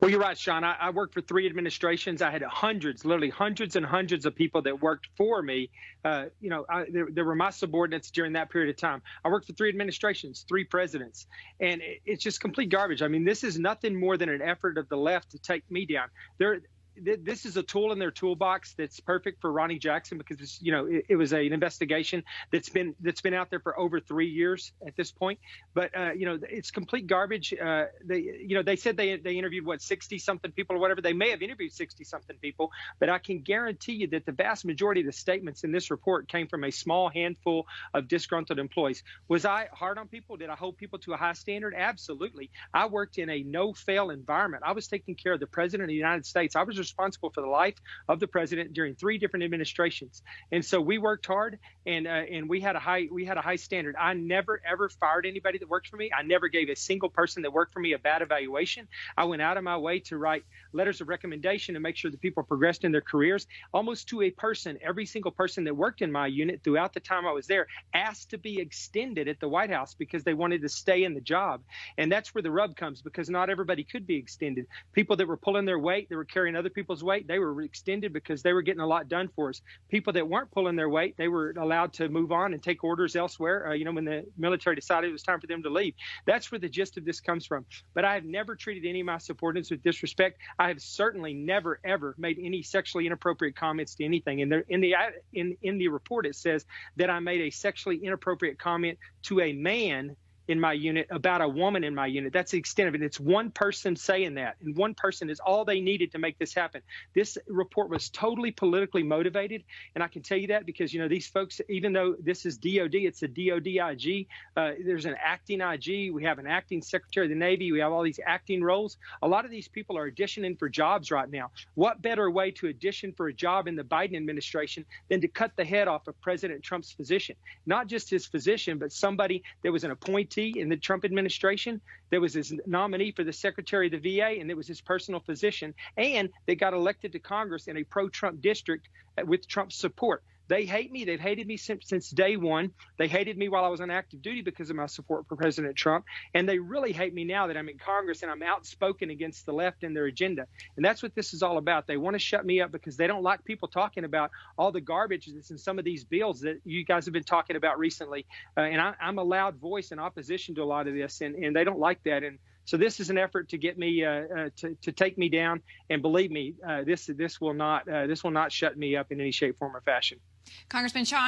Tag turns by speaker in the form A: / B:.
A: Well, you're right, Sean. I worked for three administrations. I had hundreds, literally hundreds and hundreds of people that worked for me. There were my subordinates during that period of time. I worked for three administrations, three presidents, and it's just complete garbage. I mean, this is nothing more than an effort of the left to take me down. This is a tool in their toolbox that's perfect for Ronny Jackson because it was an investigation that's been out there for over 3 years at this point. But it's complete garbage. They said they interviewed 60 something people or whatever. They may have interviewed 60 something people, but I can guarantee you that the vast majority of the statements in this report came from a small handful of disgruntled employees. Was I hard on people? Did I hold people to a high standard? Absolutely. I worked in a no-fail environment. I was taking care of the president of the United States. I was responsible for the life of the president during three different administrations, and so we worked hard, and we had a high standard. I never ever fired anybody that worked for me. I never gave a single person that worked for me a bad evaluation. I went out of my way to write letters of recommendation and make sure that people progressed in their careers, almost to a person. Every single person that worked in my unit throughout the time I was there asked to be extended at the White House because they wanted to stay in the job, and that's where the rub comes, because not everybody could be extended. People that were pulling their weight, that were carrying other people's weight, they were extended because they were getting a lot done for us. People that weren't pulling their weight, they were allowed to move on and take orders elsewhere, when the military decided it was time for them to leave. That's where the gist of this comes from. But I have never treated any of my subordinates with disrespect. I have certainly never, ever made any sexually inappropriate comments to anything. And in the report, it says that I made a sexually inappropriate comment to a man in my unit about a woman in my unit. That's the extent of it. It's one person saying that, and one person is all they needed to make this happen. This report was totally politically motivated, and I can tell you that because, these folks, even though this is DOD, it's a DOD IG. There's an acting IG. We have an acting Secretary of the Navy. We have all these acting roles. A lot of these people are auditioning for jobs right now. What better way to audition for a job in the Biden administration than to cut the head off of President Trump's physician? Not just his physician, but somebody that was an appointee in the Trump administration, that was his nominee for the Secretary of the VA, and it was his personal physician, and they got elected to Congress in a pro-Trump district with Trump's support. They hate me. They've hated me since day one. They hated me while I was on active duty because of my support for President Trump. And they really hate me now that I'm in Congress and I'm outspoken against the left and their agenda. And that's what this is all about. They want to shut me up because they don't like people talking about all the garbage that's in some of these bills that you guys have been talking about recently. And I'm a loud voice in opposition to a lot of this, and they don't like that. And so this is an effort to get me to take me down. And believe me, this will not shut me up in any shape, form, or fashion.
B: Congressman Sean